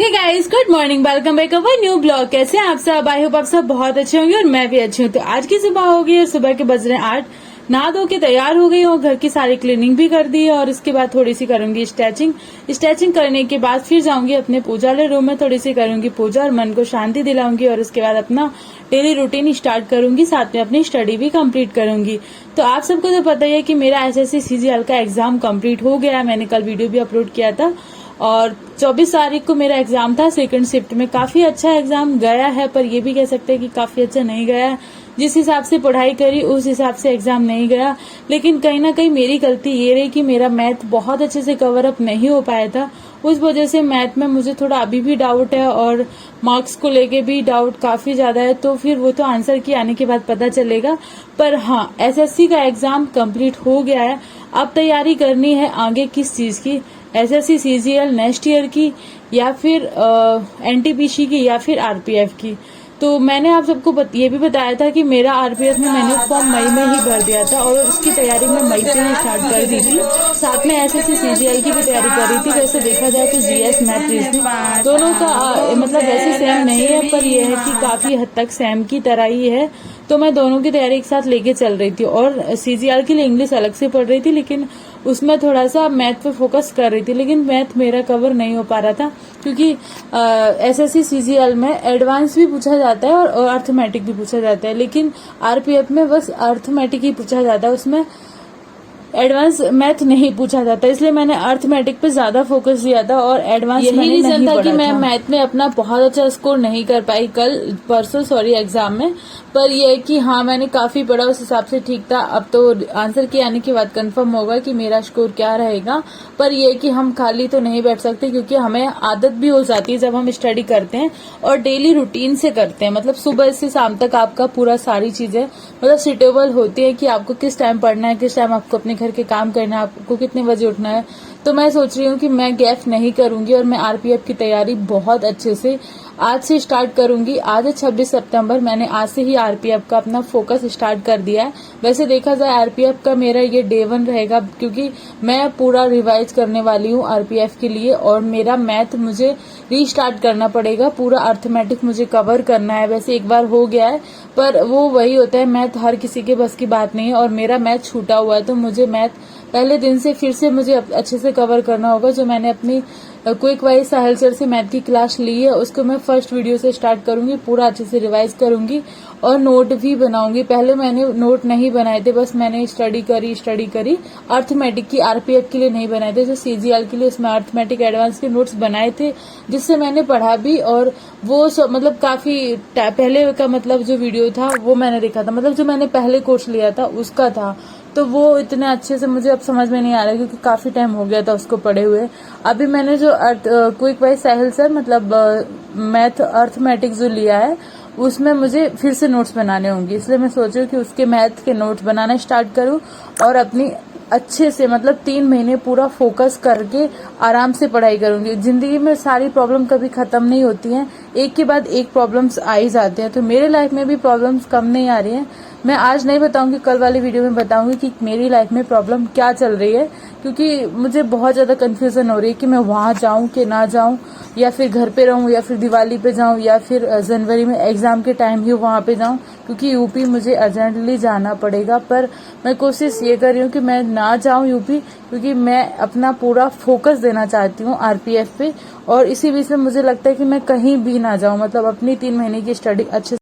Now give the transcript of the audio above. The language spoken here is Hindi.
Hey guys, good morning, welcome back our new blog. कैसे हैं आप सब? आई होप आप सब बहुत अच्छे होंगे और मैं भी अच्छी हूँ। तो आज की सुबह हो गई है, सुबह के बज रहे हैं 8। नहा धो के तैयार हो गई हूँ, घर की सारी क्लीनिंग भी कर दी है और इसके बाद थोड़ी सी करूंगी स्ट्रेचिंग करने के बाद फिर जाऊंगी अपने पूजा वाले रूम में, थोड़ी सी करूंगी पूजा और मन को शांति दिलाऊंगी और उसके बाद अपना डेली रूटीन स्टार्ट करूंगी, साथ में अपनी स्टडी भी कंप्लीट करूंगी। तो आप सबको तो पता ही है कि मेरा एसएससी सीजीएल का एग्जाम कंप्लीट हो गया है। मैंने कल वीडियो भी अपलोड किया था और 24 तारीख को मेरा एग्जाम था सेकंड शिफ्ट में। काफी अच्छा एग्जाम गया है, पर ये भी कह सकते हैं कि काफी अच्छा नहीं गया है। जिस हिसाब से पढ़ाई करी उस हिसाब से एग्जाम नहीं गया, लेकिन कहीं ना कहीं मेरी गलती ये रही कि मेरा मैथ बहुत अच्छे से कवर अप नहीं हो पाया था। उस वजह से मैथ में मुझे थोड़ा अभी भी डाउट है और मार्क्स को लेके भी डाउट काफी ज्यादा है। तो फिर वो तो आंसर की आने के बाद पता चलेगा। पर हाँ, एसएससी का एग्जाम कंप्लीट हो गया है। अब तैयारी करनी है आगे किस चीज की, एसएससी सीजीएल नेक्स्ट ईयर की या फिर एनटीपीसी की या फिर आरपीएफ की। तो मैंने आप सबको ये भी बताया था कि मेरा आरपीएफ में मैंने फॉर्म मई में ही भर दिया था और उसकी तैयारी मैं मई से ही स्टार्ट कर दी थी। साथ में एसएससी सीजीएल की भी तैयारी कर रही थी। वैसे देखा जाए तो जीएस मैथ रीजनिंग दोनों का मतलब वैसे सेम नहीं है, पर यह है कि काफी हद तक सेम की तरह ही है। तो मैं दोनों की तैयारी एक साथ लेके चल रही थी और सीजीएल के लिए इंग्लिश अलग से पढ़ रही थी, लेकिन उसमें थोड़ा सा मैथ पे फोकस कर रही थी। लेकिन मैथ मेरा कवर नहीं हो पा रहा था क्योंकि एसएससी सीजीएल में एडवांस भी पूछा जाता है और अर्थमेटिक भी पूछा जाता है, लेकिन आरपीएफ में बस अर्थमेटिक ही पूछा जाता है, उसमें एडवांस मैथ नहीं पूछा जाता। इसलिए मैंने अर्थमेटिक पे ज्यादा फोकस दिया था और एडवांस यही रीजन था कि मैं मैथ में अपना बहुत अच्छा स्कोर नहीं कर पाई परसों एग्जाम में। पर यह है कि हाँ, मैंने काफी पढ़ा, उस हिसाब से ठीक था। अब तो आंसर के आने के बाद कंफर्म होगा कि मेरा स्कोर क्या रहेगा। पर यह है कि हम खाली तो नहीं बैठ सकते क्योंकि हमें आदत भी हो जाती है जब हम स्टडी करते हैं और डेली रूटीन से करते हैं। मतलब सुबह से शाम तक आपका पूरा सारी चीजें मतलब सुटेबल होती है कि आपको किस टाइम पढ़ना है, किस टाइम आपको अपने घर के काम करना है, आपको कितने बजे उठना है। तो मैं सोच रही हूँ कि मैं गैप नहीं करूंगी और मैं आरपीएफ की तैयारी बहुत अच्छे से आज से स्टार्ट करूंगी। आज है 26 सितंबर, मैंने आज से ही आरपीएफ का अपना फोकस स्टार्ट कर दिया है। वैसे देखा जाए आरपीएफ का मेरा ये डे 1 रहेगा क्योंकि मैं पूरा रिवाइज करने वाली हूँ आरपीएफ के लिए और मेरा मैथ मुझे रीस्टार्ट करना पड़ेगा। पूरा अर्थमेटिक मुझे कवर करना है। वैसे एक बार हो गया है, पर वो वही होता है, मैथ हर किसी के बस की बात नहीं है और मेरा मैथ छूटा हुआ है। तो मुझे मैथ पहले दिन से फिर से मुझे अच्छे से कवर करना होगा। जो मैंने अपनी क्विक वाइज साहिल सर से मैथ की क्लास ली है उसको मैं फर्स्ट वीडियो से स्टार्ट करूंगी, पूरा अच्छे से रिवाइज करूंगी और नोट भी बनाऊंगी। पहले मैंने नोट नहीं बनाए थे, बस मैंने स्टडी करी अर्थमेटिक की, आरपीएफ के लिए नहीं बनाए थे। जो सीजीएल के लिए उसमें अर्थमेटिक एडवांस के नोट्स बनाए थे जिससे मैंने पढ़ा भी और वो मतलब काफी पहले का मतलब जो वीडियो था वो मैंने देखा था, मतलब जो मैंने पहले कोर्स लिया था उसका था। तो वो इतने अच्छे से मुझे अब समझ में नहीं आ रहा क्योंकि काफी टाइम हो गया था उसको पढ़े हुए। अभी मैंने जो क्विक वाइज साहिल सर मतलब मैथ अर्थमेटिक जो लिया है उसमें मुझे फिर से नोट्स बनाने होंगे, इसलिए मैं सोच रही हूँ कि उसके मैथ के नोट्स बनाना स्टार्ट करूँ और अपनी अच्छे से मतलब 3 महीने पूरा फोकस करके आराम से पढ़ाई करूंगी। जिंदगी में सारी प्रॉब्लम कभी खत्म नहीं होती हैं, एक के बाद एक प्रॉब्लम्स आ ही जाते हैं। तो मेरे लाइफ में भी प्रॉब्लम्स कम नहीं आ रही हैं। मैं आज नहीं बताऊंगी, कल वाली वीडियो में बताऊंगी कि मेरी लाइफ में प्रॉब्लम क्या चल रही है, क्योंकि मुझे बहुत ज्यादा कंफ्यूजन हो रही है कि मैं वहां जाऊं कि ना जाऊं, या फिर घर पे रहूं, या फिर दिवाली पे जाऊं, या फिर जनवरी में एग्जाम के टाइम ही वहां पे जाऊं, क्योंकि यूपी मुझे अर्जेंटली जाना पड़ेगा। पर मैं कोशिश ये कर रही हूँ कि मैं ना जाऊं यूपी, क्योंकि मैं अपना पूरा फोकस देना चाहती हूँ आरपीएफ पे और इसी बीच में मुझे लगता है कि मैं कहीं भी ना जाऊं, मतलब अपनी 3 महीने की स्टडी अच्छे